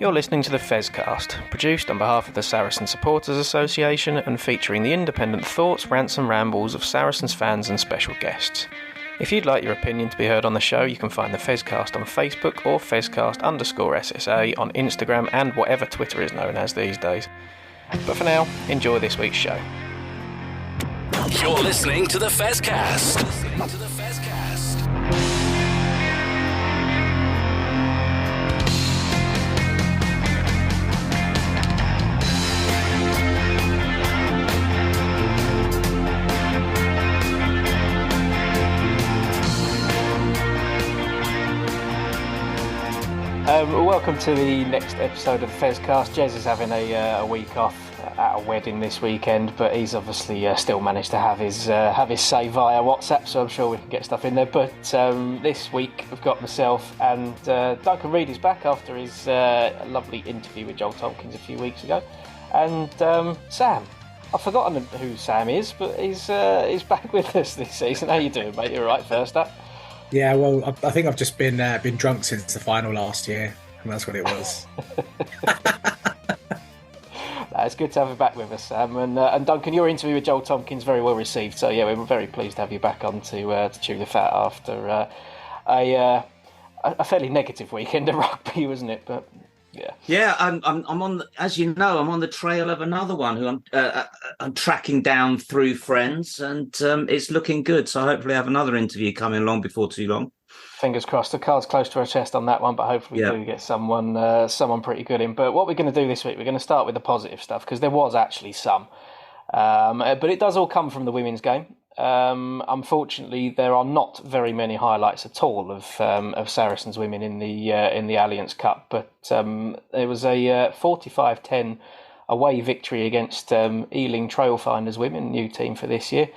You're listening to the Fezcast, produced on behalf of the Saracen Supporters Association and featuring the independent thoughts, rants and rambles of Saracens fans and special guests. If you'd like your opinion to be heard on the show, you can find the Fezcast on Facebook or Fezcast_SSA on Instagram and whatever Twitter is known as these days. But for now, enjoy this week's show. You're listening to the Fezcast. Welcome to the next episode of the Fezcast. Jez is having a week off at a wedding this weekend, but he's obviously still managed to have his say via WhatsApp, so I'm sure we can get stuff in there. But this week we've got myself and Duncan Reid is back after his lovely interview with Joel Tompkins a few weeks ago, and Sam. I've forgotten who Sam is, but he's back with us this season. How you doing, mate? You all right? First up. Yeah, well, I think I've just been drunk since the final last year, and that's what it was. It's good to have you back with us, Sam. And Duncan, your interview with Joel Tompkins very well received. So yeah, we're very pleased to have you back on to chew the fat after a fairly negative weekend of rugby, wasn't it? But yeah, I'm on. As you know, I'm on the trail of another one who I'm tracking down through friends, and it's looking good. So hopefully, I have another interview coming along before too long. Fingers crossed. The card's close to our chest on that one, but hopefully we do get someone pretty good in. But what we're going to do this week, we're going to start with the positive stuff because there was actually some, but it does all come from the women's game. Unfortunately, there are not very many highlights at all of Saracens women in the Alliance Cup, but there was a 45-10 away victory against Ealing Trailfinders women, new team for this year.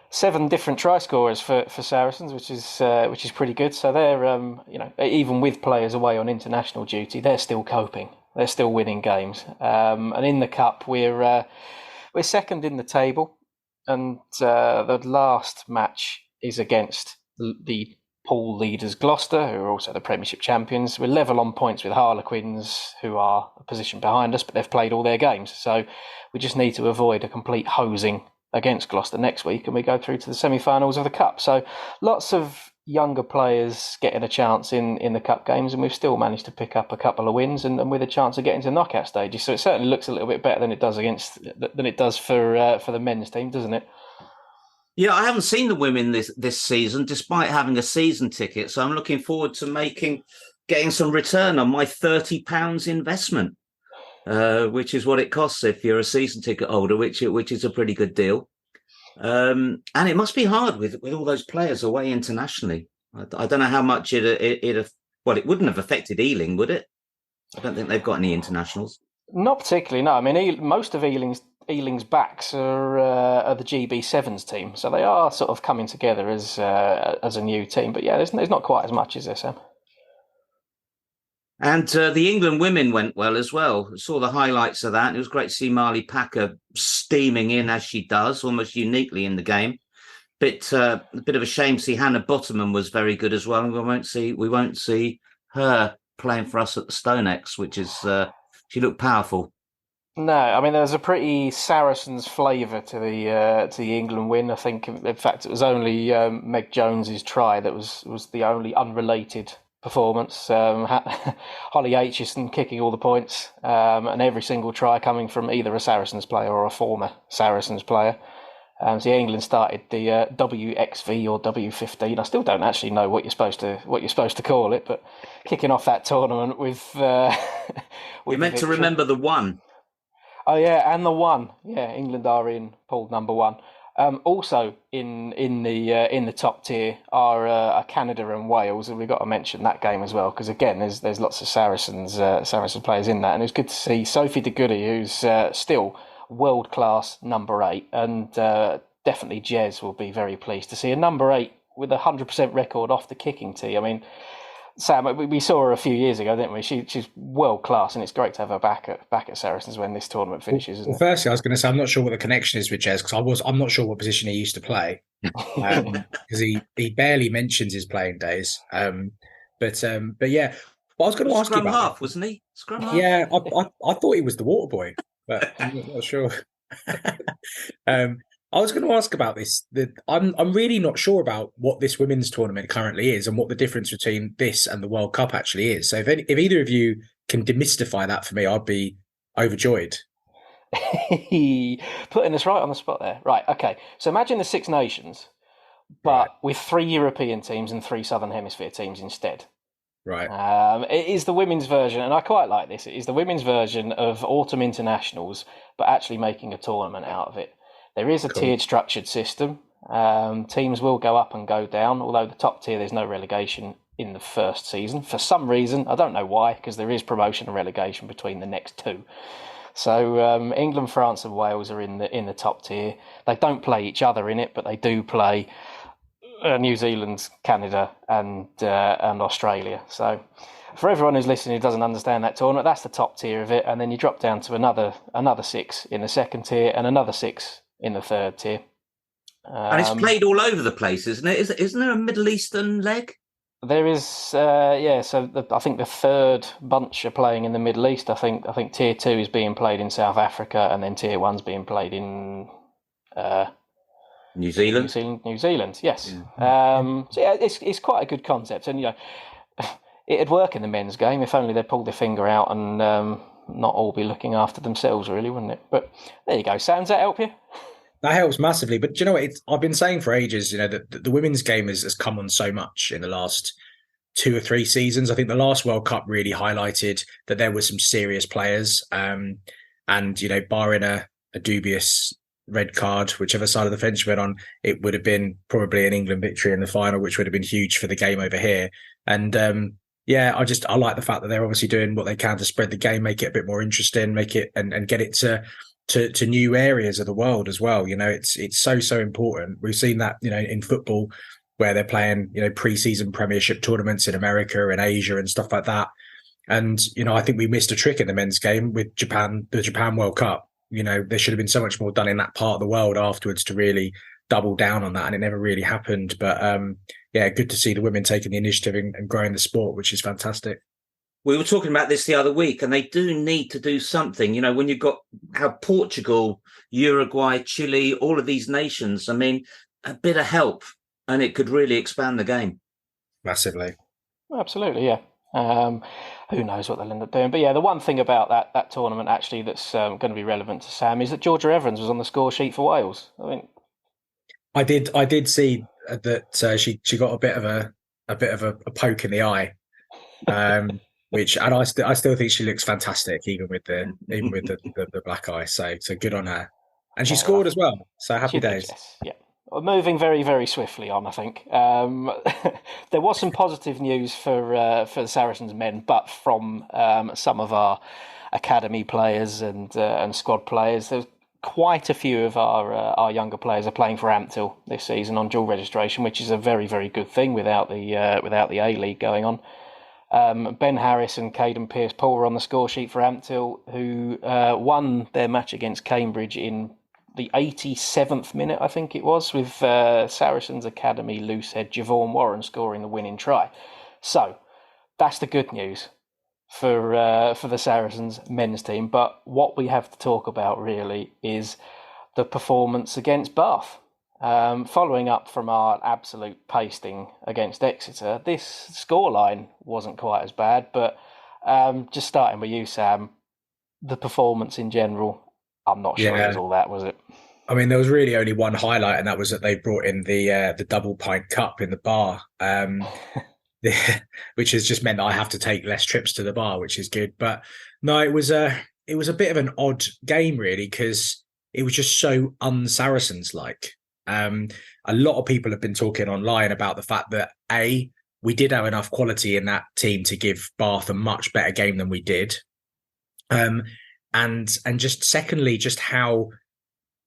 7 different try scorers for Saracens, which is pretty good. So they're even with players away on international duty, they're still coping. They're still winning games. And in the cup, we're second in the table. And the last match is against the pool leaders Gloucester, who are also the Premiership champions. We're level on points with Harlequins, who are a position behind us, but they've played all their games. So we just need to avoid a complete hosing against Gloucester next week, and we go through to the semi-finals of the Cup. So lots of younger players getting a chance in the Cup games, and we've still managed to pick up a couple of wins and with a chance of getting to knockout stages. So it certainly looks a little bit better than it does for the men's team, doesn't it? Yeah, I haven't seen the women this season, despite having a season ticket. So I'm looking forward to getting some return on my £30 investment, which is what it costs if you're a season ticket holder, which is a pretty good deal. And it must be hard with all those players away internationally. I don't know how much it wouldn't have affected Ealing, would it? I don't think they've got any internationals. Not particularly, no. I mean, most of Ealing's backs are the GB7s team, so they are sort of coming together as a new team. But yeah, there's not quite as much as there, Sam. And the England women went well as well. I saw the highlights of that. It was great to see Marley Packer steaming in as she does, almost uniquely in the game. A bit of a shame to see Hannah Bottoman was very good as well. And we won't see her playing for us at the Stonex, which is she looked powerful. No, I mean, there's a pretty Saracens flavour to the England win. I think, in fact, it was only Meg Jones's try that was the only unrelated performance. Holly Aitchison kicking all the points, and every single try coming from either a Saracens player or a former Saracens player. So England started the WXV or W15. I still don't actually know what you're supposed to call it, but kicking off that tournament with you're meant to remember the one. Oh yeah, and the one. Yeah, England are in pool number 1. Also in the top tier are Canada and Wales, and we've got to mention that game as well because again, there's lots of Saracens players in that, and it was good to see Sophie de Goody, who's still world class number 8, and definitely Jez will be very pleased to see a number 8 with a 100% record off the kicking tee. I mean, Sam, we saw her a few years ago, didn't we? She's world class, and it's great to have her back at Saracens when this tournament finishes. Isn't it? Firstly, I was going to say I'm not sure what the connection is with Jez because I'm not sure what position he used to play because he barely mentions his playing days. But yeah, But I was going to ask you Scrum about half, wasn't he? Scrum half. Yeah, I thought he was the water boy, but I'm not sure. I was going to ask about this. I'm really not sure about what this women's tournament currently is and what the difference between this and the World Cup actually is. So if either of you can demystify that for me, I'd be overjoyed. Putting us right on the spot there. Right, okay. So imagine the Six Nations, but with 3 European teams and 3 Southern Hemisphere teams instead. Right. It is the women's version, and I quite like this. It is the women's version of autumn internationals, but actually making a tournament out of it. There is a tiered structured system. Teams will go up and go down, although the top tier, there's no relegation in the first season. For some reason, I don't know why, because there is promotion and relegation between the next 2. So England, France and Wales are in the top tier. They don't play each other in it, but they do play New Zealand, Canada and Australia. So for everyone who's listening who doesn't understand that tournament, that's the top tier of it. And then you drop down to another 6 in the second tier and another 6 in the third tier. And it's played all over the place, isn't it? Isn't there a Middle Eastern leg? There is, So I think the third bunch are playing in the Middle East. I think tier 2 is being played in South Africa, and then tier 1's being played in New Zealand. New Zealand. Yes. Yeah. So yeah, it's quite a good concept, and it'd work in the men's game if only they'd pulled their finger out and not all be looking after themselves, really, wouldn't it? But there you go. Sam, does that help you? That helps massively. But do you know what? I've been saying for ages, that the women's game has come on so much in the last 2 or 3 seasons. I think the last World Cup really highlighted that there were some serious players. And, barring a dubious red card, whichever side of the fence you went on, it would have been probably an England victory in the final, which would have been huge for the game over here. And I like the fact that they're obviously doing what they can to spread the game, make it a bit more interesting, make it and get it to new areas of the world as well. It's so important. We've seen that, in football where they're playing, pre-season premiership tournaments in America and Asia and stuff like that. And, I think we missed a trick in the men's game with the Japan World Cup. There should have been so much more done in that part of the world afterwards to really double down on that. And it never really happened. But good to see the women taking the initiative and growing the sport, which is fantastic. We were talking about this the other week, and they do need to do something. When you've got Portugal, Uruguay, Chile, all of these nations, a bit of help, and it could really expand the game. Massively. Absolutely, yeah. Who knows what they'll end up doing. But yeah, the one thing about that tournament actually that's going to be relevant to Sam is that Georgia Evans was on the score sheet for Wales. I did see that she got a bit of a poke in the eye. I still think she looks fantastic, even with the black eye. So good on her, and she scored as well. So happy days. Yes. Yeah, moving very very swiftly on. I think there was some positive news for the Saracens men, but from some of our academy players and squad players, there's quite a few of our younger players are playing for Ampthill this season on dual registration, which is a very very good thing without the A League going on. Ben Harris and Caden Pearce-Paul were on the score sheet for Ampthill, who won their match against Cambridge in the 87th minute, I think it was, with Saracens Academy loosehead Javon Warren scoring the winning try. So that's the good news for the Saracens men's team. But what we have to talk about really is the performance against Bath. Following up from our absolute pasting against Exeter, this scoreline wasn't quite as bad, but just starting with you, Sam, the performance in general, I'm not sure it was all that, was it? There was really only one highlight, and that was that they brought in the double pint cup in the bar, which has just meant that I have to take less trips to the bar, which is good. But no, it was a bit of an odd game, really, because it was just so un-Saracens like. A lot of people have been talking online about the fact that we did have enough quality in that team to give Bath a much better game than we did, and just secondly, just how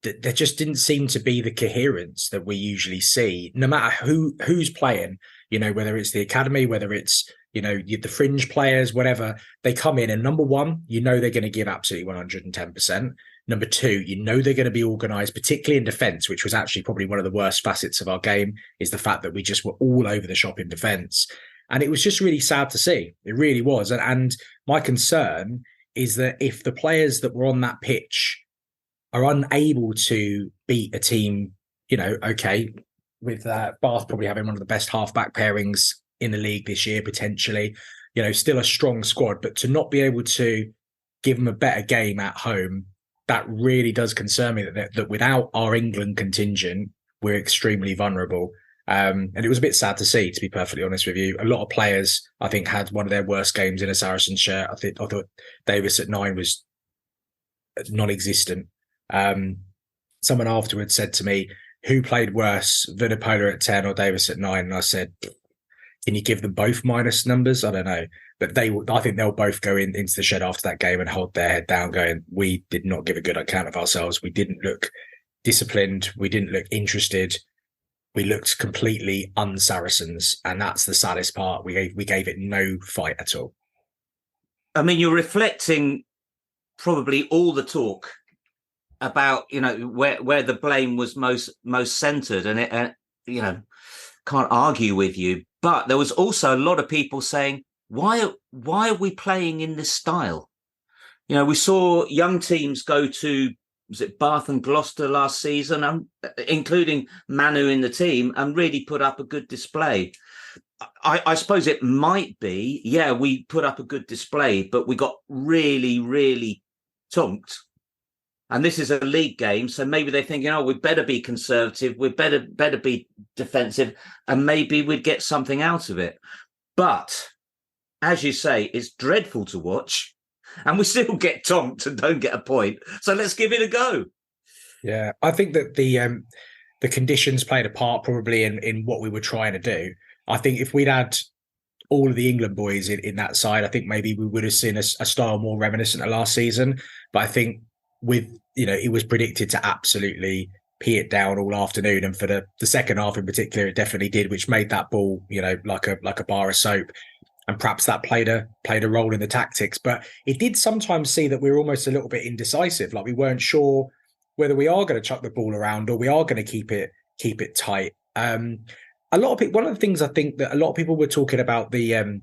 there just didn't seem to be the coherence that we usually see, no matter who's playing. Whether it's the academy, whether it's the fringe players, whatever, they come in and number one, they're going to give absolutely 110%. Number two, they're going to be organised, particularly in defence, which was actually probably one of the worst facets of our game, is the fact that we just were all over the shop in defence. And it was just really sad to see. It really was. And my concern is that if the players that were on that pitch are unable to beat a team, okay, with Bath probably having one of the best half-back pairings in the league this year, potentially, still a strong squad, but to not be able to give them a better game at home, that really does concern me that without our England contingent, we're extremely vulnerable. And it was a bit sad to see, to be perfectly honest with you. A lot of players, I think, had one of their worst games in a Saracens shirt. I thought Davis at 9 was non-existent. Someone afterwards said to me, who played worse, Vunipola at 10 or Davis at 9? And I said, can you give them both minus numbers? I don't know. But I think they'll both go into the shed after that game and hold their head down going, we did not give a good account of ourselves. We didn't look disciplined. We didn't look interested. We looked completely un-Saracens. And that's the saddest part. We gave it no fight at all. I mean, you're reflecting probably all the talk about, where the blame was most centered, and it, can't argue with you. But there was also a lot of people saying, why are we playing in this style? We saw young teams go to, was it Bath and Gloucester last season, including Manu in the team, and really put up a good display. I suppose it might be, we put up a good display, but we got really, really tonked. And this is a league game, so maybe they're thinking, we better be conservative, we better be defensive, and maybe we'd get something out of it. But, as you say, it's dreadful to watch, and we still get tonked and don't get a point. So let's give it a go. Yeah, I think that the conditions played a part probably in what we were trying to do. I think if we'd had all of the England boys in that side, I think maybe we would have seen a style more reminiscent of last season. But I think it was predicted to absolutely pee it down all afternoon, and for the second half in particular, it definitely did, which made that ball, like a bar of soap, and perhaps that played a role in the tactics. But it did sometimes see that we were almost a little bit indecisive, like we weren't sure whether we are going to chuck the ball around or we are going to keep it tight. A lot of people, one of the things I think that a lot of people were talking about the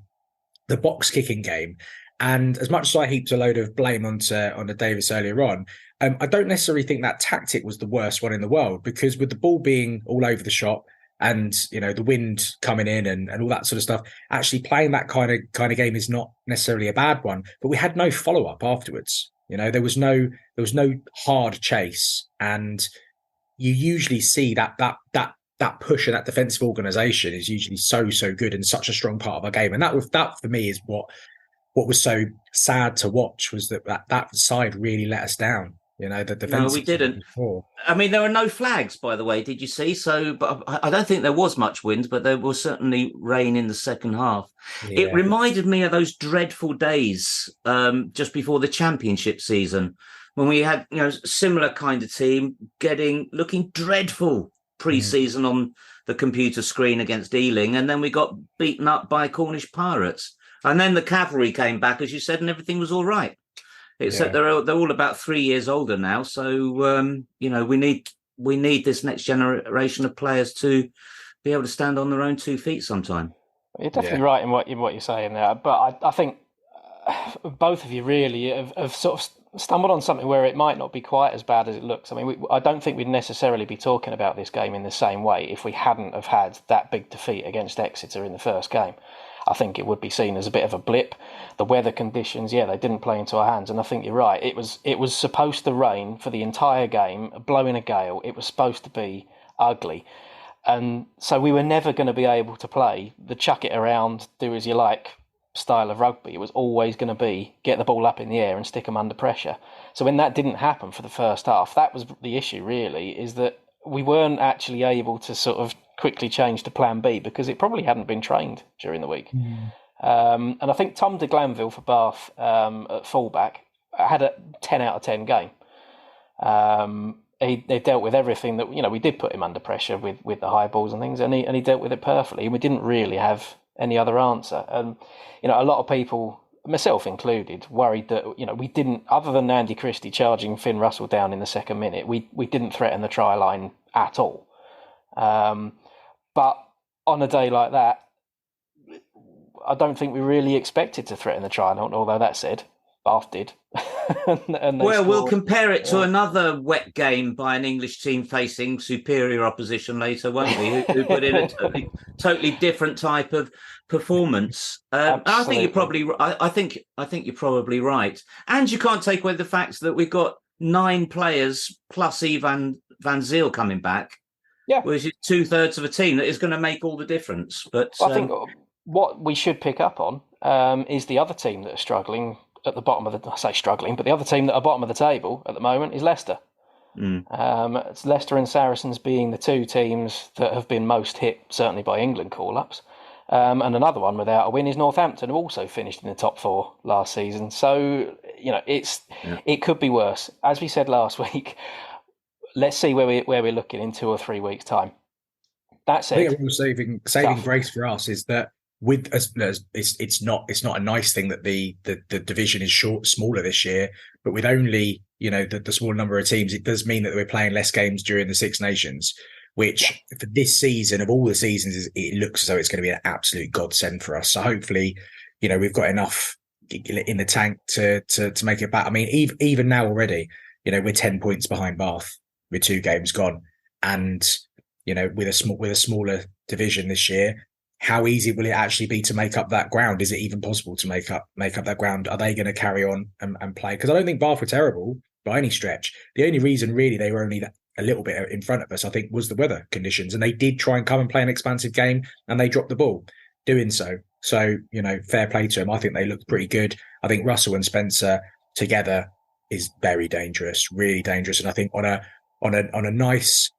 box kicking game. And as much as I heaped a load of blame onto Davis earlier on, I don't necessarily think that tactic was the worst one in the world, because with the ball being all over the shop and the wind coming in and all that sort of stuff, actually playing that kind of game is not necessarily a bad one. But we had no follow up afterwards. There was no hard chase, and you usually see that push and that defensive organisation is usually so good and such a strong part of our game. And that for me is what was so sad to watch, was that side really let us down. The defense. No, we didn't. I mean, there were no flags, by the way. Did you see? So, but I don't think there was much wind, but there was certainly rain in the second half. Yeah. It reminded me of those dreadful days just before the championship season, when we had similar kind of team looking dreadful pre-season on the computer screen against Ealing, and then we got beaten up by Cornish Pirates. And then the cavalry came back, as you said, and everything was all right. Except they're all about 3 years older now, so we need this next generation of players to be able to stand on their own 2 feet sometime. You're definitely right in what you're saying there, but I think both of you really have sort of stumbled on something where it might not be quite as bad as it looks. I mean, I don't think we'd necessarily be talking about this game in the same way if we hadn't have had that big defeat against Exeter in the first game. I think it would be seen as a bit of a blip. The weather conditions, they didn't play into our hands. And I think you're right. It was supposed to rain for the entire game, blowing a gale. It was supposed to be ugly. And so we were never going to be able to play the chuck it around, do as you like style of rugby. It was always going to be get the ball up in the air and stick them under pressure. So when that didn't happen for the first half, that was the issue really, is that we weren't actually able to sort of quickly change to plan B because it probably hadn't been trained during the week. And I think Tom de Glanville for Bath at fullback had a 10 out of 10 game. They dealt with everything that, we did put him under pressure with the high balls and things, and he dealt with it perfectly. And we didn't really have any other answer. And, a lot of people, myself included, worried that, we didn't, other than Andy Christie charging Finn Russell down in the second minute, we didn't threaten the try line at all. But on a day like that, I don't think we really expected to threaten the triangle, although that said, Bath did. and we'll compare it to another wet game by an English team facing superior opposition later, won't we? Who put in a totally different type of performance. I think you're probably. I think you're probably right, and you can't take away the fact that we've got 9 players plus Ivan Van Zyl coming back. Yeah, which is 2/3 of a team that is going to make all the difference. But I think what we should pick up on is the other team that are struggling at the bottom of the. I say struggling, but the other team that are bottom of the table at the moment is Leicester. It's Leicester and Saracens being the 2 teams that have been most hit, certainly by England call-ups. And another one without a win is Northampton, who also finished in the top 4 last season. So it could be worse. As we said last week. Let's see where we're looking in 2 or 3 weeks' time. That said, I think a real saving grace for us is that with it's not a nice thing that the division is smaller this year, but with only the small number of teams, it does mean that we're playing less games during the Six Nations, which for this season of all the seasons, it looks as though it's going to be an absolute godsend for us. So hopefully, we've got enough in the tank to make it back. I mean, even now already, we're 10 points behind Bath with 2 games gone, and with a smaller division this year, how easy will it actually be to make up that ground? Is it even possible to make up that ground? Are they going to carry on and play? Because I don't think Bath were terrible by any stretch. The only reason really they were only a little bit in front of us, I think, was the weather conditions, and they did try and come and play an expansive game, and they dropped the ball doing so. So fair play to them. I think they looked pretty good. I think Russell and Spencer together is very dangerous, really dangerous, and I think on a nice,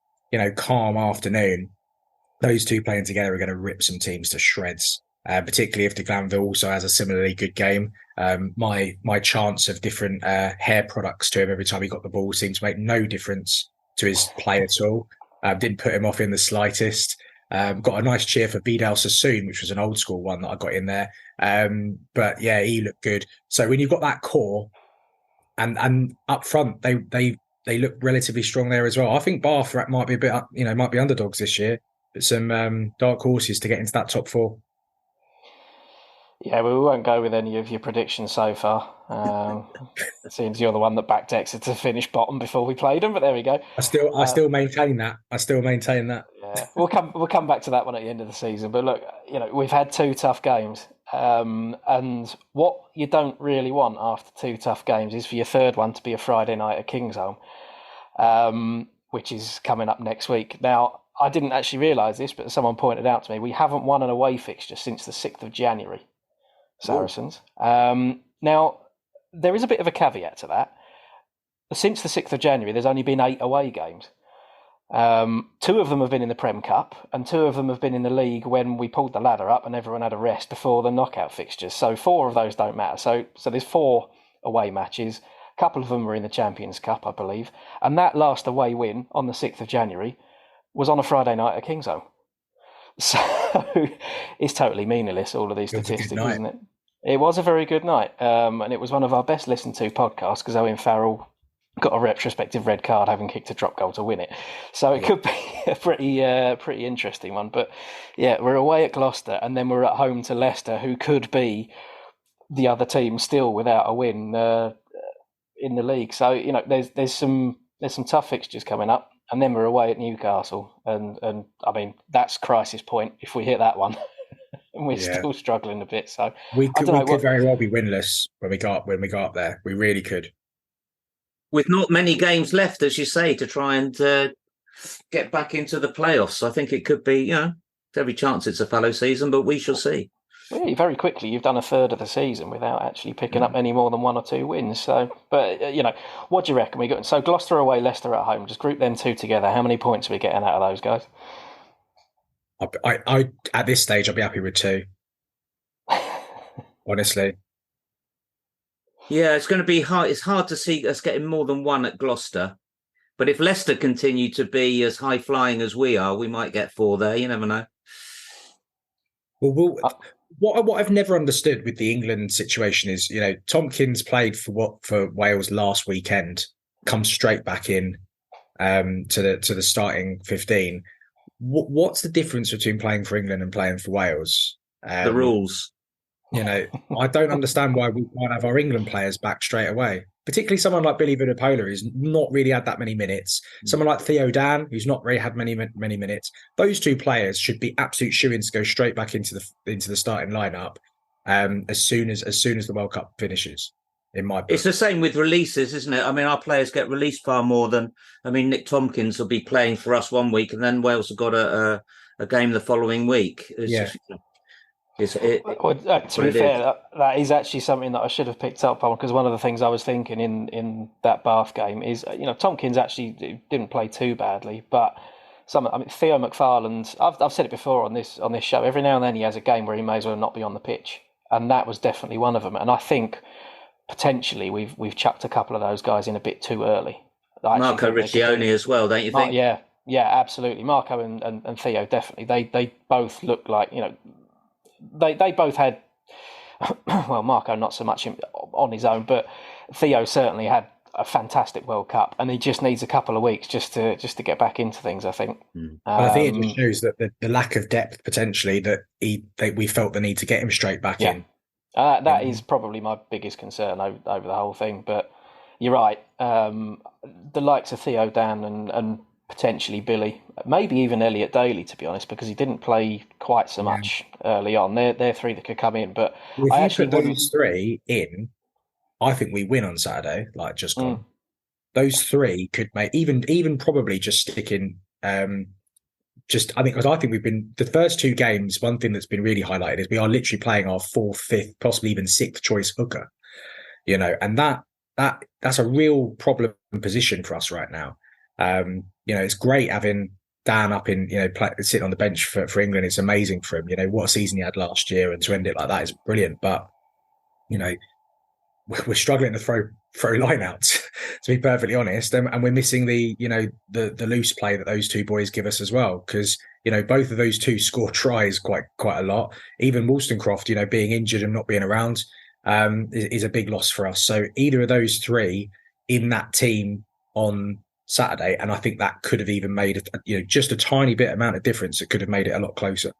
calm afternoon, those 2 playing together are going to rip some teams to shreds. Particularly if de Glanville also has a similarly good game. My chance of different hair products to him every time he got the ball seemed to make no difference to his play at all. Didn't put him off in the slightest. Got a nice cheer for Bidal Sassoon, which was an old school one that I got in there. But yeah, he looked good. So when you've got that core, and up front they look relatively strong there as well. I think Bath might be a bit, might be underdogs this year, but some dark horses to get into that top 4. Yeah, well, we won't go with any of your predictions so far. It seems you're the one that backed Exeter to finish bottom before we played them, but there we go. I still maintain that. Yeah, we'll come back to that one at the end of the season. But look, we've had 2 tough games, and what you don't really want after 2 tough games is for your third one to be a Friday night at Kingsholm, which is coming up next week. Now, I didn't actually realise this, but someone pointed out to me we haven't won an away fixture since the 6th of January. Saracens. Now, there is a bit of a caveat to that. Since the 6th of January, there's only been 8 away games. 2 of them have been in the Prem Cup, and 2 of them have been in the league when we pulled the ladder up and everyone had a rest before the knockout fixtures. So 4 of those don't matter. So there's 4 away matches. A couple of them were in the Champions Cup, I believe. And that last away win on the 6th of January was on a Friday night at Kingsholm. So it's totally meaningless, all of these statistics, isn't it? It was a very good night. And it was one of our best listened to podcasts because Owen Farrell got a retrospective red card having kicked a drop goal to win it. So it could be a pretty interesting one. But yeah, we're away at Gloucester and then we're at home to Leicester, who could be the other team still without a win in the league. So, there's some tough fixtures coming up. And then we're away at Newcastle, and I mean that's crisis point if we hit that one, and we're still struggling a bit. So we could very well be winless when we go up there. We really could, with not many games left, as you say, to try and get back into the playoffs. I think it could be, every chance it's a fallow season, but we shall see. Really, very quickly, you've done a third of the season without actually picking up any more than 1 or 2 wins. So, but what do you reckon? We got so Gloucester away, Leicester at home. Just group them 2 together. How many points are we getting out of those guys? I at this stage, I'll be happy with 2. Honestly, yeah, it's going to be hard. It's hard to see us getting more than 1 at Gloucester. But if Leicester continue to be as high flying as we are, we might get 4 there. You never know. Well, what I've never understood with the England situation is, Tompkins played for Wales last weekend, comes straight back in to the starting 15. What's the difference between playing for England and playing for Wales? The rules. I don't understand why we can't have our England players back straight away. Particularly someone like Billy Vunipola, who's not really had that many minutes. Someone like Theo Dan, who's not really had many minutes. Those two players should be absolute shoo-ins to go straight back into the starting lineup as soon as the World Cup finishes. In my book. It's the same with releases, isn't it? I mean, our players get released far more than. I mean, Nick Tompkins will be playing for us one week, and then Wales have got a game the following week. Yeah. To be fair, that is actually something that I should have picked up on, because one of the things I was thinking in that Bath game is, Tompkins actually didn't play too badly, but Theo McFarland, I've said it before on this show, every now and then he has a game where he may as well not be on the pitch, and that was definitely one of them. And I think potentially we've chucked a couple of those guys in a bit too early. Marco Riccioni as well, don't you think? Yeah, absolutely. Marco and Theo, definitely. They both look like, they both had, well, Marco not so much on his own, but Theo certainly had a fantastic World Cup, and he just needs a couple of weeks just to get back into things, I think. I think it just shows that the lack of depth potentially that we felt the need to get him straight back in. That is probably my biggest concern over the whole thing. But you're right. The likes of Theo Dan and potentially Billy, maybe even Elliot Daly, to be honest, because he didn't play quite so much early on. They're three that could come in. But if you put those three in, I think we win on Saturday. Like just gone. Those three could make even probably just stick in. I think we've been the first two games. One thing that's been really highlighted is we are literally playing our fourth, fifth, possibly even sixth choice hooker. And that's a real problem position for us right now. It's great having Dan up in sitting on the bench for England. It's amazing for him. What a season he had last year, and to end it like that is brilliant. But we're struggling to throw lineouts, to be perfectly honest, and we're missing the loose play that those two boys give us as well, because both of those two score tries quite a lot. Even Wollstonecroft, being injured and not being around, is a big loss for us. So either of those three in that team on Saturday, and I think that could have even made just a tiny bit amount of difference. It could have made it a lot closer.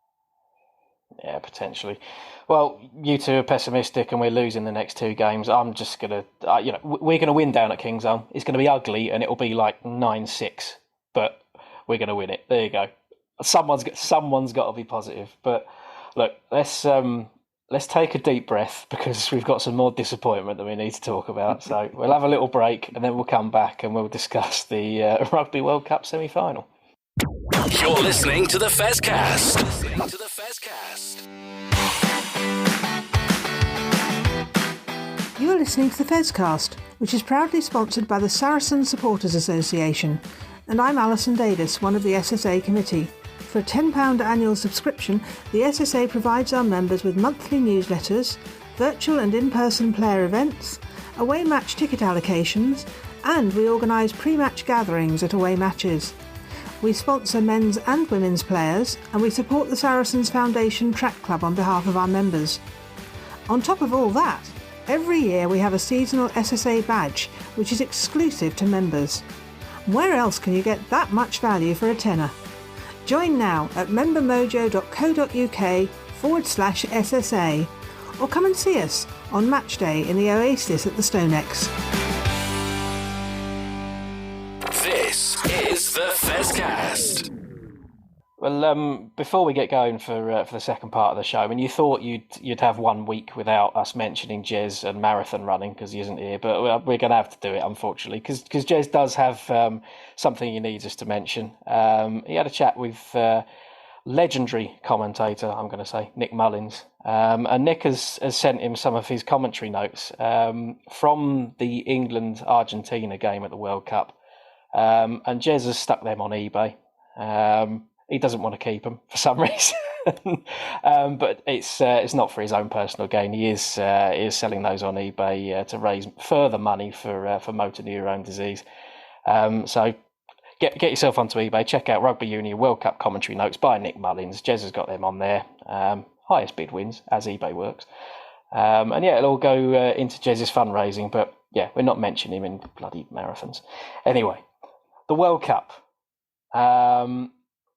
Yeah, potentially. Well, you two are pessimistic and we're losing the next two games. I'm just going to, we're going to win down at Kingsholm. It's going to be ugly and it'll be like 9-6, but we're going to win it. There you go. Someone's got to be positive. But look, let's take a deep breath, because we've got some more disappointment that we need to talk about. So we'll have a little break and then we'll come back and we'll discuss the Rugby World Cup semi-final. You're listening to the Fezcast. You are listening to the Fezcast, which is proudly sponsored by the Saracens Supporters Association, and I'm Alison Davis, one of the SSA committee. For a £10 annual subscription, the SSA provides our members with monthly newsletters, virtual and in-person player events, away match ticket allocations, and we organise pre-match gatherings at away matches. We sponsor men's and women's players, and we support the Saracens Foundation Track Club on behalf of our members. On top of all that, every year we have a seasonal SSA badge, which is exclusive to members. Where else can you get that much value for a tenner? Join now at membermojo.co.uk/SSA, or come and see us on match day in the Oasis at the Stonex. This is the Fezcast. Well, before we get going for the second part of the show, I mean, you thought you'd have 1 week without us mentioning Jez and marathon running because he isn't here, but we're going to have to do it, unfortunately, because Jez does have something he needs us to mention. He had a chat with legendary commentator, I'm going to say, Nick Mullins, and Nick has sent him some of his commentary notes from the England-Argentina game at the World Cup, and Jez has stuck them on eBay. He doesn't want to keep them for some reason, but it's not for his own personal gain. He is selling those on eBay to raise further money for motor neurone disease. So get yourself onto eBay. Check out Rugby Union World Cup commentary notes by Nick Mullins. Jez has got them on there. Highest bid wins, as eBay works. And yeah, it'll all go into Jez's fundraising. But yeah, we're not mentioning him in bloody marathons. Anyway, the World Cup.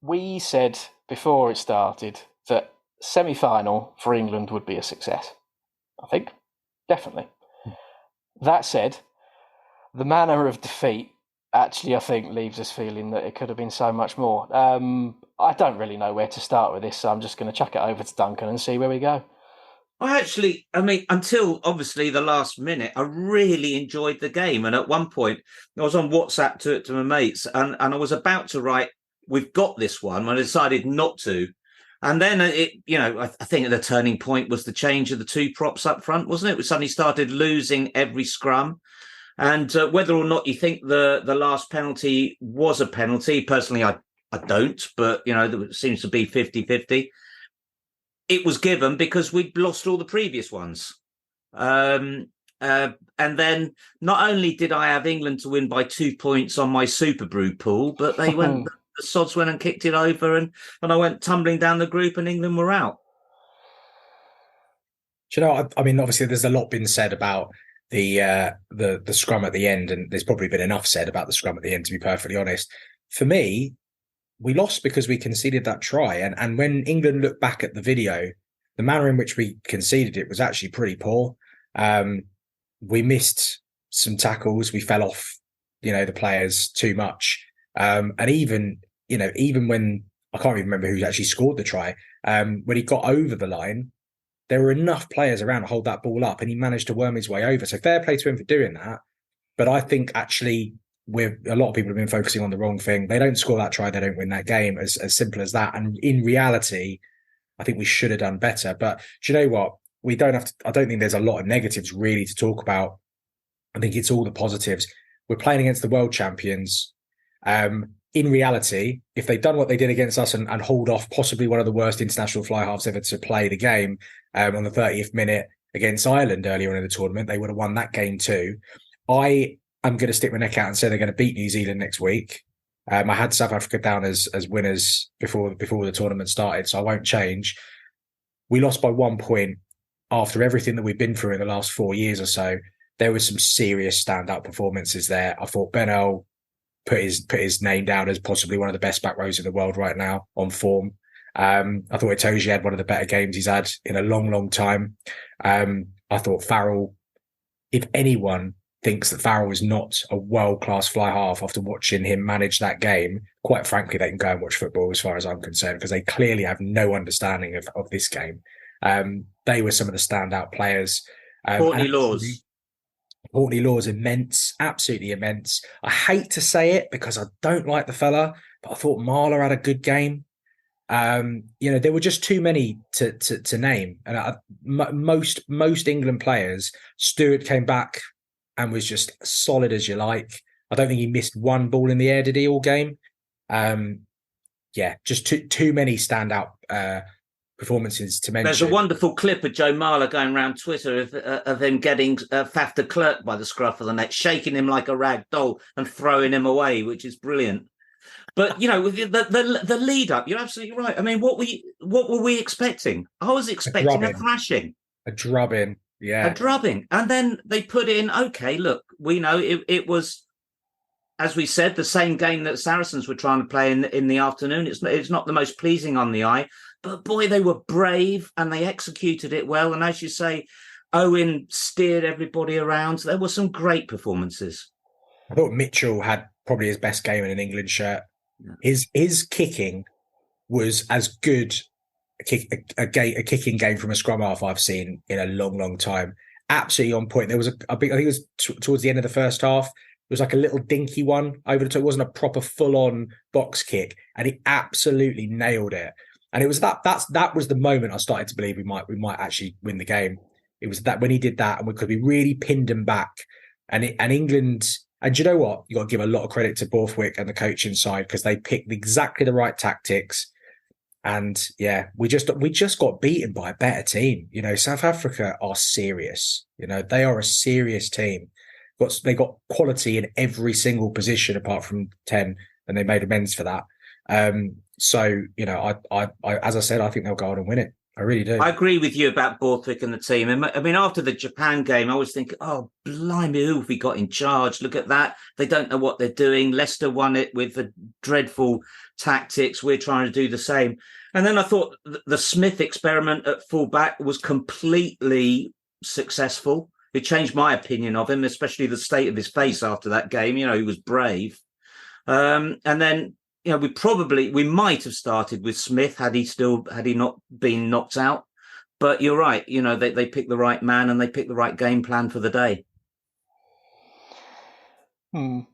We said before it started that semi-final for England would be a success. I think. Definitely. That said, the manner of defeat actually, I think, leaves us feeling that it could have been so much more. I don't really know where to start with this, so I'm just going to chuck it over to Duncan and see where we go. Until obviously the last minute, I really enjoyed the game. And at one point, I was on WhatsApp to my mates, and I was about to write, "We've got this one." I decided not to. And then I think the turning point was the change of the two props up front, wasn't it? We suddenly started losing every scrum. And whether or not you think the last penalty was a penalty, personally, I don't. But, there seems to be 50-50. It was given because we'd lost all the previous ones. And then not only did I have England to win by 2 points on my Super Brew pool, but they went... The sods went and kicked it over, and I went tumbling down the group, and England were out. Do you know? I mean, obviously, there's a lot been said about the scrum at the end, and there's probably been enough said about the scrum at the end. To be perfectly honest, for me, we lost because we conceded that try, and when England looked back at the video, the manner in which we conceded it was actually pretty poor. We missed some tackles. We fell off, the players too much. And even when I can't even remember who actually scored the try, when he got over the line, there were enough players around to hold that ball up, and he managed to worm his way over. So fair play to him for doing that. But I think actually a lot of people have been focusing on the wrong thing. They don't score that try, they don't win that game. As simple as that. And in reality, I think we should have done better. But do you know what? We don't have to. I don't think there's a lot of negatives really to talk about. I think it's all the positives. We're playing against the world champions. In reality, if they'd done what they did against us and hold off possibly one of the worst international fly halves ever to play the game on the 30th minute against Ireland earlier in the tournament, they would have won that game too. I am going to stick my neck out and say they're going to beat New Zealand next week. I had South Africa down as winners before the tournament started, so I won't change. We lost by 1 point after everything that we've been through in the last 4 years or so. There were some serious standout performances there. I thought Benel put his name down as possibly one of the best back rows in the world right now on form. I thought Itoje had one of the better games he's had in a long, long time. I thought Farrell, if anyone thinks that Farrell is not a world-class fly half after watching him manage that game, quite frankly, they can go and watch football as far as I'm concerned, because they clearly have no understanding of this game. They were some of the standout players. Courtney Law's immense, absolutely immense. I hate to say it because I don't like the fella, but I thought Marler had a good game. There were just too many to name. And most England players, Stewart came back and was just solid as you like. I don't think he missed one ball in the air, did he, all game? Just too many standout performances to mention. There's a wonderful clip of Joe Marler going around Twitter of him getting Faf de Klerk by the scruff of the neck, shaking him like a rag doll and throwing him away, which is brilliant. But with the lead up, you're absolutely right. I mean, what were we expecting? I was expecting a thrashing, a drubbing, a drubbing, and then they put in. Okay, look, we know it was, as we said, the same game that Saracens were trying to play in the afternoon. It's not the most pleasing on the eye. But boy, they were brave and they executed it well. And as you say, Owen steered everybody around. There were some great performances. I thought Mitchell had probably his best game in an England shirt. Yeah. His kicking was as good a kicking game from a scrum half I've seen in a long, long time. Absolutely on point. There was I think it was towards the end of the first half. It was like a little dinky one over the top. It wasn't a proper full-on box kick, and he absolutely nailed it. And it was that was the moment I started to believe we might actually win the game. It was that when he did that, and we really pinned him back. And England, and you know what? You got to give a lot of credit to Borthwick and the coaching side, because they picked exactly the right tactics. And yeah, we just got beaten by a better team. South Africa are serious. They are a serious team. They got quality in every single position apart from 10, and they made amends for that. So, I as I said, I think they'll go on and win it. I really do. I agree with you about Borthwick and the team. I mean, after the Japan game, I was thinking, oh, blimey, who have we got in charge? Look at that. They don't know what they're doing. Leicester won it with the dreadful tactics. We're trying to do the same. And then I thought the Smith experiment at fullback was completely successful. It changed my opinion of him, especially the state of his face after that game. You know, he was brave. And then, you know, we might have started with Smith had he not been knocked out. But you're right. You know, they picked the right man and they picked the right game plan for the day. You're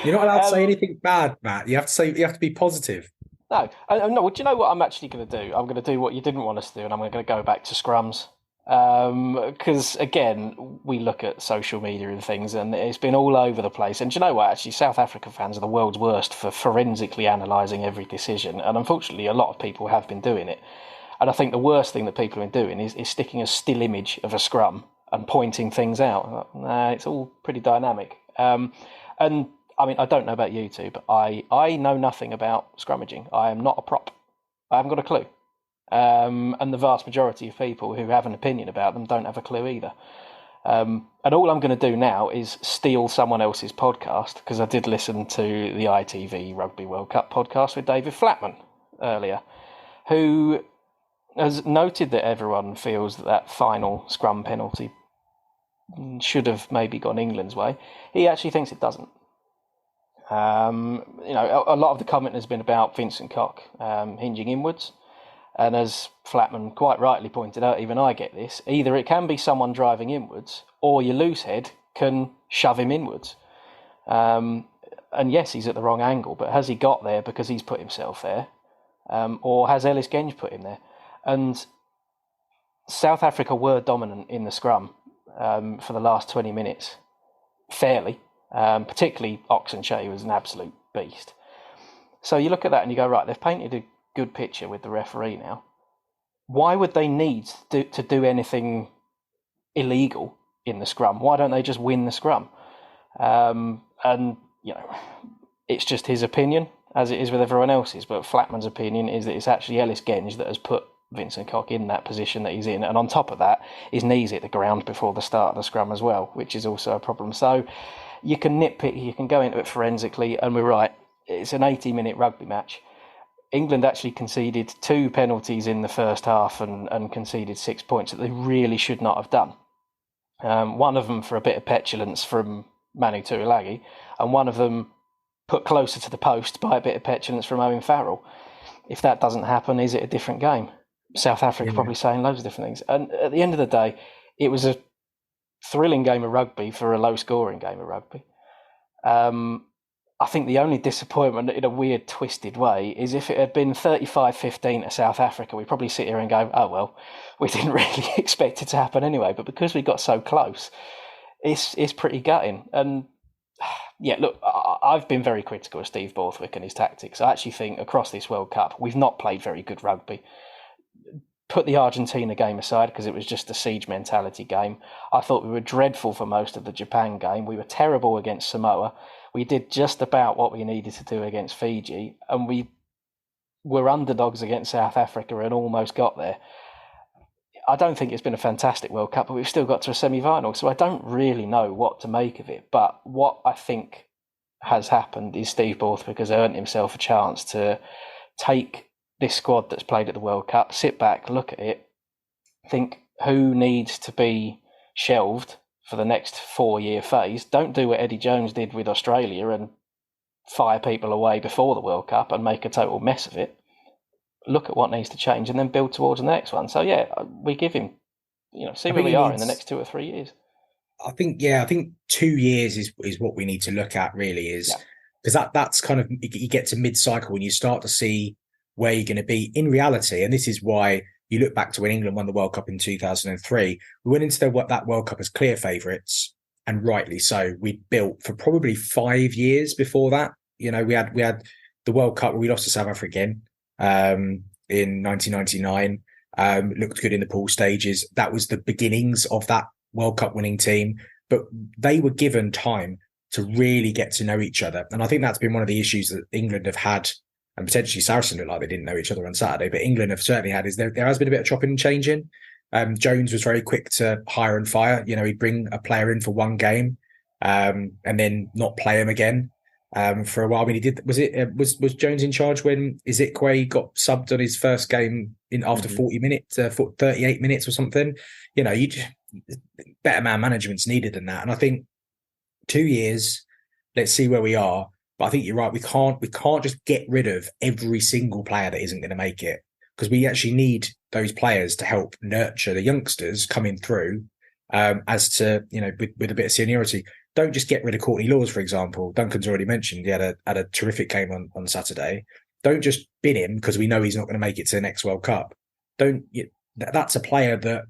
not allowed to say anything bad, Matt. You have to be positive. No. Well, do you know what I'm actually going to do? I'm going to do what you didn't want us to do, and I'm going to go back to scrums. Because, again, we look at social media and things, and it's been all over the place. And do you know what? Actually, South Africa fans are the world's worst for forensically analysing every decision. And unfortunately, a lot of people have been doing it. And I think the worst thing that people have been doing is sticking a still image of a scrum and pointing things out. Nah, it's all pretty dynamic. And I mean, I don't know about you two, but I know nothing about scrummaging. I am not a prop. I haven't got a clue. And the vast majority of people who have an opinion about them don't have a clue either. And all I'm going to do now is steal someone else's podcast, because I did listen to the ITV Rugby World Cup podcast with David Flatman earlier, who has noted that everyone feels that final scrum penalty should have maybe gone England's way. He actually thinks it doesn't. You know, a lot of the comment has been about Vincent Koch hinging inwards. And as Flatman quite rightly pointed out, even I get this, either it can be someone driving inwards or your loose head can shove him inwards. And yes, he's at the wrong angle, but has he got there because he's put himself there? Or has Ellis Genge put him there? And South Africa were dominant in the scrum for the last 20 minutes, fairly. Particularly Oxenshea was an absolute beast. So you look at that and you go, right, they've painted a good picture with the referee now. Why would they need to do anything illegal in the scrum? Why don't they just win the scrum? And, you know, it's just his opinion, as it is with everyone else's, but Flatman's opinion is that it's actually Ellis Genge that has put Vincent Koch in that position that he's in. And on top of that, his knees hit the ground before the start of the scrum as well, which is also a problem. So you can nitpick, you can go into it forensically, and we're right, it's an 80-minute rugby match. England actually conceded 2 penalties in the first half and conceded 6 points that they really should not have done. One of them for a bit of petulance from Manu Tuilagi, and one of them put closer to the post by a bit of petulance from Owen Farrell. If that doesn't happen, is it a different game? South Africa probably saying loads of different things. And at the end of the day, it was a thrilling game of rugby for a low-scoring game of rugby. I think the only disappointment, in a weird, twisted way, is if it had been 35-15 to South Africa, we'd probably sit here and go, oh, well, we didn't really expect it to happen anyway. But because we got so close, it's pretty gutting. And, yeah, look, I've been very critical of Steve Borthwick and his tactics. I actually think across this World Cup, we've not played very good rugby. Put the Argentina game aside because it was just a siege mentality game. I thought we were dreadful for most of the Japan game. We were terrible against Samoa. We did just about what we needed to do against Fiji, and we were underdogs against South Africa and almost got there. I don't think it's been a fantastic World Cup, but we've still got to a semi-final, so I don't really know what to make of it. But what I think has happened is Steve Borthwick has earned himself a chance to take this squad that's played at the World Cup, sit back, look at it, think who needs to be shelved for the next 4-year phase. Don't do what Eddie Jones did with Australia and fire people away before the World Cup and make a total mess of it. Look at what needs to change and then build towards the next one. So, yeah, we give him, see where we are in the next 2 or 3 years. I think 2 years is what we need to look at, really, is because that's kind of, you get to mid-cycle when you start to see where you're going to be in reality. And this is why you look back to when England won the World Cup in 2003. We went into that World Cup as clear favourites, and rightly so. We built for probably 5 years before that. We had the World Cup where we lost to South Africa again in 1999. Looked good in the pool stages. That was the beginnings of that World Cup winning team. But they were given time to really get to know each other. And I think that's been one of the issues that England have had, and potentially Saracens looked like they didn't know each other on Saturday, but England have certainly had, is there has been a bit of chopping and changing. Jones was very quick to hire and fire. He'd bring a player in for one game and then not play him again. for a while. I mean, he did. Was Jones in charge when Izikwe got subbed on his first game in after 40 minutes, 38 minutes or something? You know, better man management's needed than that. And I think 2 years, let's see where we are. But I think you're right. We can't just get rid of every single player that isn't going to make it, because we actually need those players to help nurture the youngsters coming through. As to, you know, with a bit of seniority. Don't just get rid of Courtney Laws, for example. Duncan's already mentioned he had a terrific game on Saturday. Don't just bin him because we know he's not going to make it to the next World Cup. That's a player that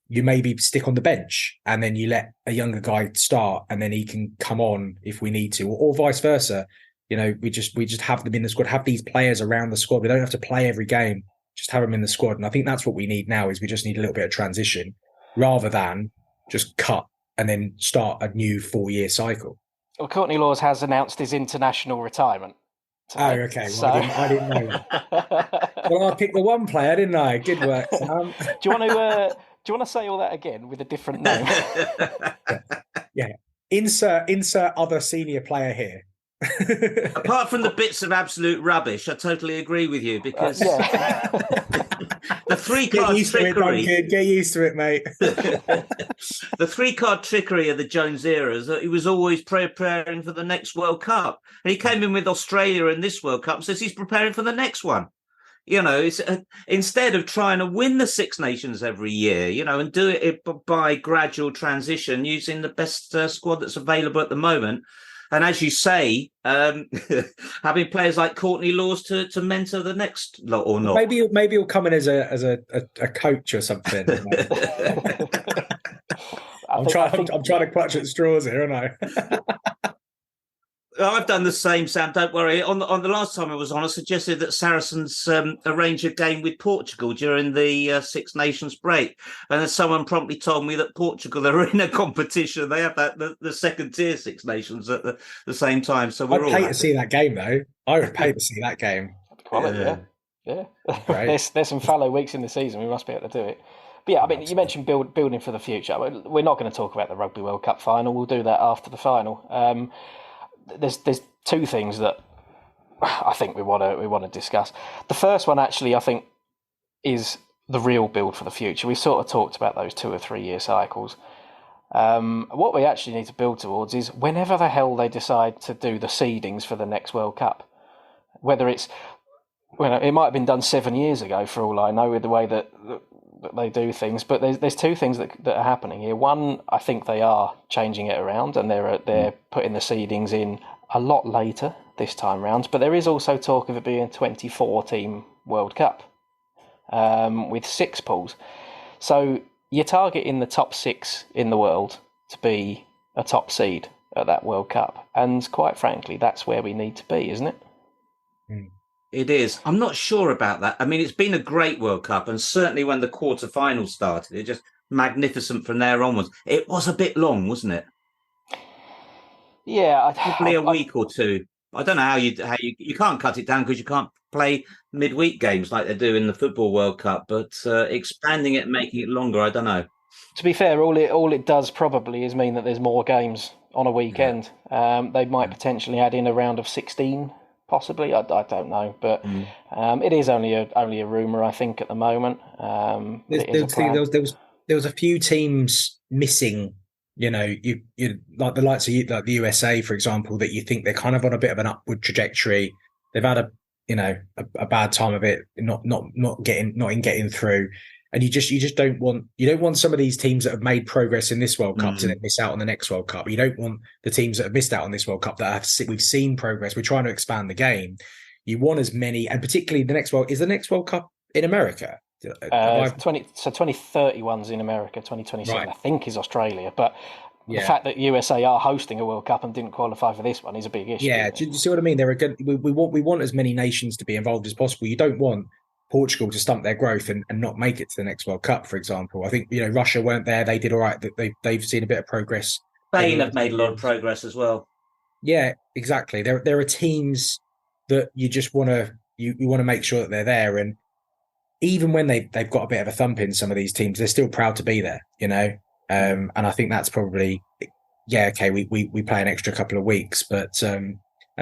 you maybe stick on the bench and then you let a younger guy start and then he can come on if we need to, or vice versa. You know, we just have them in the squad, have these players around the squad. We don't have to play every game, just have them in the squad. And I think that's what we need now, is we just need a little bit of transition rather than just cut and then start a new 4-year cycle. Well, Courtney Laws has announced his international retirement. Oh, okay. Well, so... I didn't know that. Well, I picked the one player, didn't I? Good work, Sam. Do you want to say all that again with a different name? Yeah. Insert other senior player here. Apart from the bits of absolute rubbish, I totally agree with you, because the 3-card trickery. Get used to it, mate. The 3-card trickery of the Jones era is that he was always preparing for the next World Cup, and he came in with Australia in this World Cup, says he's preparing for the next one. You know, it's instead of trying to win the Six Nations every year, you know, and do it by gradual transition using the best squad that's available at the moment. And as you say, having players like Courtney Laws to mentor the next lot or not. Maybe he'll come in as a coach or something. I'm trying to clutch at straws here, aren't I? I've done the same, Sam. Don't worry. On the last time I was on, I suggested that Saracens arrange a game with Portugal during the Six Nations break, and then someone promptly told me that Portugal are in a competition. They have the second tier Six Nations at the same time. So I'd pay to see that game, though. I would pay to see that game. Quality, yeah. There's some fallow weeks in the season. We must be able to do it. But yeah, I mean, you mentioned building for the future. We're not going to talk about the Rugby World Cup final. We'll do that after the final. There's two things that I think we want to discuss. The first one, actually, I think, is the real build for the future. We sort of talked about those 2 or 3 year cycles. What we actually need to build towards is whenever the hell they decide to do the seedings for the next World Cup. Whether it's, it might have been done 7 years ago, for all I know, with the way that they do things. But there's two things that are happening here. One, I think they are changing it around, and they're putting the seedings in a lot later this time round. But there is also talk of it being a 24-team World Cup with 6 pools. So you're targeting the top 6 in the world to be a top seed at that World Cup. And quite frankly, that's where we need to be, isn't it? It is. I'm not sure about that. I mean, it's been a great World Cup, and certainly when the quarterfinals started, it's just magnificent from there onwards. It was a bit long, wasn't it? Yeah, probably a week or two. I don't know how you can't cut it down because you can't play midweek games like they do in the Football World Cup. But expanding it, making it longer, I don't know. To be fair, all it does probably is mean that there's more games on a weekend. They might potentially add in a round of 16. Possibly, I don't know, but it is only a rumor, I think, at the moment. There was a few teams missing. You know, you like the likes of like the USA, for example, that you think they're kind of on a bit of an upward trajectory. They've had a bad time of it, not getting through. And you just don't want some of these teams that have made progress in this World Cup to then miss out on the next World Cup. You don't want the teams that have missed out on this World Cup we've seen progress. We're trying to expand the game. You want as many, and particularly the next World Cup in America. 2031's in America, 2027 right. I think is Australia, but the fact that USA are hosting a World Cup and didn't qualify for this one is a big issue. Yeah, do you see what I mean? We want as many nations to be involved as possible. You don't want Portugal to stunt their growth and not make it to the next World Cup, for example. I think Russia weren't there; they did all right. They've seen a bit of progress. Spain have made a lot of progress as well. Yeah, exactly. There are teams that you just want to make sure that they're there, and even when they've got a bit of a thump in some of these teams, they're still proud to be there. And I think that's probably okay. We play an extra couple of weeks, but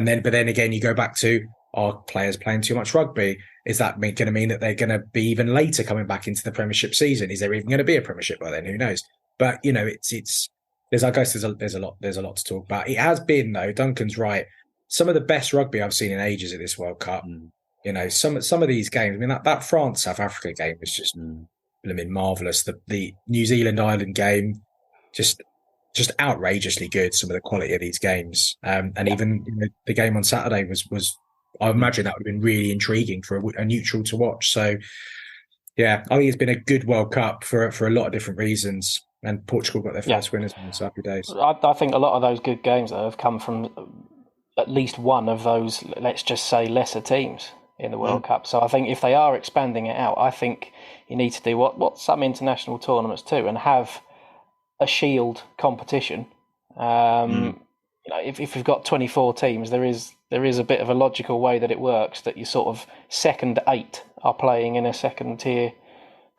But then again, you go back to, are players playing too much rugby? Is that going to mean that they're going to be even later coming back into the Premiership season? Is there even going to be a Premiership by then? Who knows? But there's a lot to talk about. It has been, though. Duncan's right. Some of the best rugby I've seen in ages at this World Cup. Some of these games. I mean, that France South Africa game was just marvelous. The New Zealand Ireland game, just outrageously good. Some of the quality of these games, even the game on Saturday was. I imagine that would have been really intriguing for a neutral to watch. So, yeah, I think it's been a good World Cup for a lot of different reasons. And Portugal got their first winners in so happy days. I think a lot of those good games though have come from at least one of those, let's just say, lesser teams in the World Cup. So I think if they are expanding it out, I think you need to do what some international tournaments do and have a shield competition. If you've got 24 teams, there is a bit of a logical way that it works, that you sort of second 8 are playing in a second tier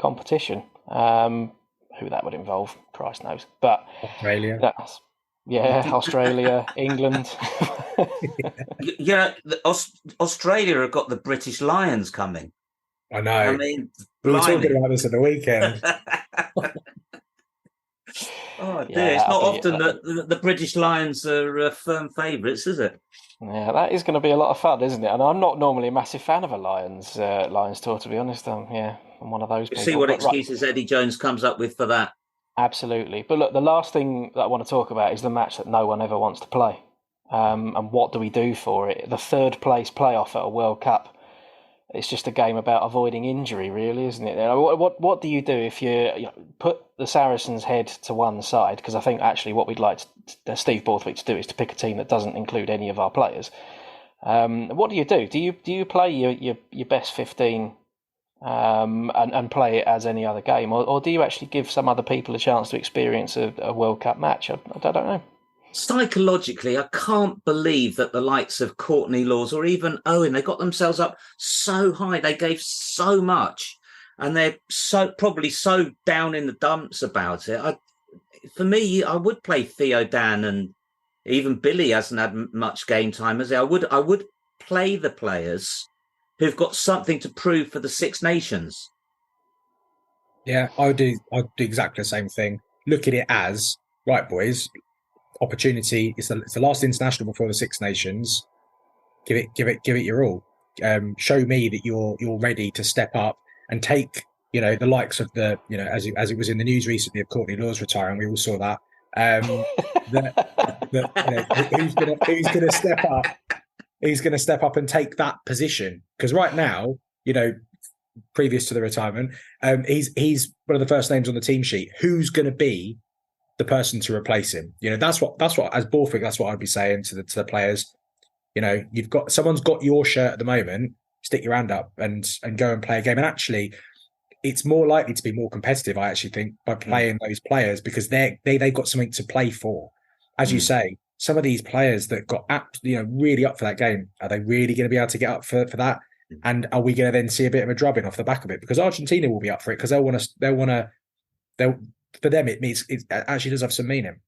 competition. Who that would involve, Christ knows. But Australia. Australia, England. Australia have got the British Lions coming. I know. I mean, we were talking about this at the weekend. Oh dear, it's not often that the British Lions are firm favourites, is it? Yeah, that is going to be a lot of fun, isn't it? And I'm not normally a massive fan of a Lions tour, to be honest. I'm one of those people. See what excuses Eddie Jones comes up with for that. Absolutely. But look, the last thing that I want to talk about is the match that no one ever wants to play. And what do we do for it? The third place playoff at a World Cup. It's just a game about avoiding injury, really, isn't it? What do you do if you put the Saracens' head to one side? Because I think actually what we'd like Steve Borthwick to do is to pick a team that doesn't include any of our players. What do you do? Do you play your best 15 and play it as any other game, or do you actually give some other people a chance to experience a World Cup match? I don't know. Psychologically, I can't believe that the likes of Courtney Laws or even Owen, they got themselves up so high. They gave so much, and they're probably so down in the dumps about it. For me, I would play Theo Dan, and even Billy hasn't had much game time as I would play the players who've got something to prove for the Six Nations. Yeah, I'd do exactly the same thing. Look at it as, right, boys, opportunity. It's the last international before the Six Nations. Give it your all. Show me that you're ready to step up and take, the likes of the, as it was in the news recently of Courtney Laws retiring. We all saw that. Who's going to step up? He's going to step up and take that position, because right now, previous to the retirement, he's one of the first names on the team sheet. Who's going to be the person to replace him? That's what as Borthwick, that's what I'd be saying to the players. Someone's got your shirt at the moment. Stick your hand up and go and play a game. And actually, it's more likely to be more competitive, I actually think, by playing those players, because they've got something to play for. As you say, some of these players that got really up for that game, are they really going to be able to get up for that? And are we going to then see a bit of a drubbing off the back of it? Because Argentina will be up for it, because for them it actually does have some meaning.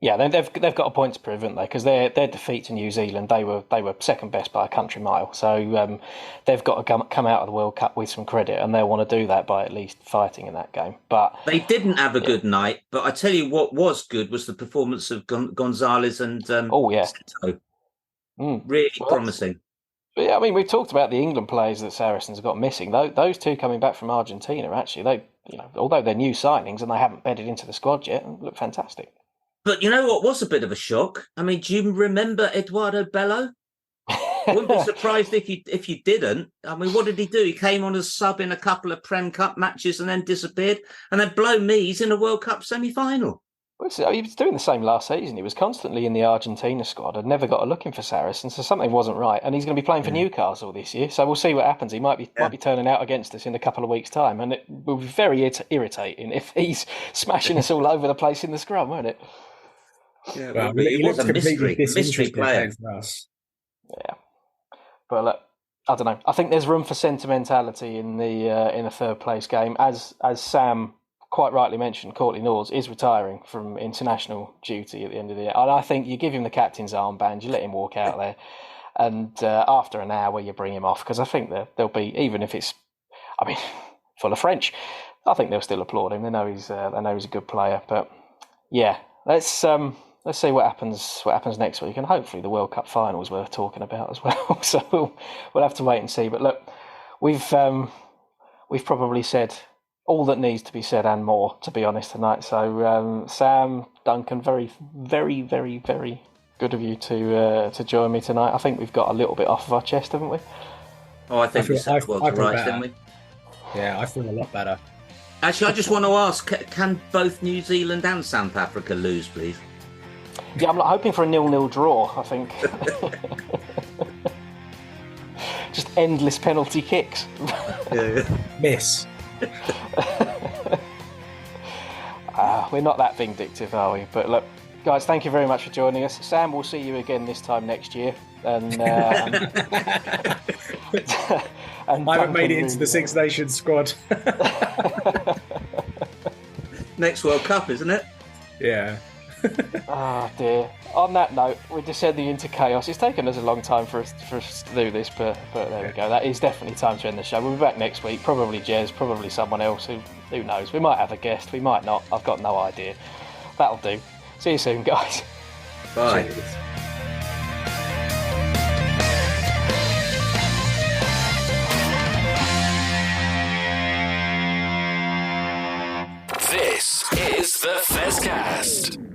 Yeah, they've got a point to prove, haven't they? Because their defeat to New Zealand, they were second best by a country mile. So they've got to come out of the World Cup with some credit, and they'll want to do that by at least fighting in that game. But they didn't have a good night. But I tell you what was good was the performance of Gonzalez and Sito. Really promising. Yeah, I mean, we've talked about the England players that Saracens have got missing. Those two coming back from Argentina, actually, although they're new signings and they haven't bedded into the squad yet, look fantastic. But you know what was a bit of a shock? I mean, do you remember Eduardo Bello? Wouldn't be surprised if you didn't. I mean, what did he do? He came on as sub in a couple of Prem Cup matches and then disappeared. And then blow me, he's in a World Cup semi-final. Well, he was doing the same last season. He was constantly in the Argentina squad. I'd never got a look in for Saracens, so something wasn't right. And he's going to be playing for Newcastle this year, so we'll see what happens. He might be turning out against us in a couple of weeks' time, and it will be very irritating if he's smashing us all over the place in the scrum, won't it? Yeah, well, it was a mystery player. Yeah, but look, I don't know. I think there's room for sentimentality in the third place game, as Sam quite rightly mentioned, Courtney Knowles is retiring from international duty at the end of the year. And I think you give him the captain's armband, you let him walk out there, and after an hour you bring him off, because I think there'll be, even if it's, full of French, I think they'll still applaud him. They know he's a good player. But yeah, let's see what happens next week, and hopefully the World Cup final is worth talking about as well. So we'll have to wait and see. But look, we've probably said all that needs to be said and more, to be honest, tonight. So Sam, Duncan, very, very, very, very good of you to join me tonight. I think we've got a little bit off of our chest, haven't we? Oh, I think we set the world to rights, didn't we? Yeah, I feel a lot better. Actually, I just want to ask, can both New Zealand and South Africa lose, please? Yeah, I'm hoping for a 0-0 draw, I think. Just endless penalty kicks. Miss. We're not that vindictive, are we? But look, guys, thank you very much for joining us. Sam, we'll see you again this time next year. And I haven't made it into the Six Nations squad. Next World Cup, isn't it? Yeah. Oh dear. On that note, we're descending into chaos. It's taken us a long time for us to do this, but there we go. That is definitely time to end the show. We'll be back next week. Probably Jez, probably someone else. Who knows? We might have a guest. We might not. I've got no idea. That'll do. See you soon, guys. Bye. Cheers. This is the Fezcast.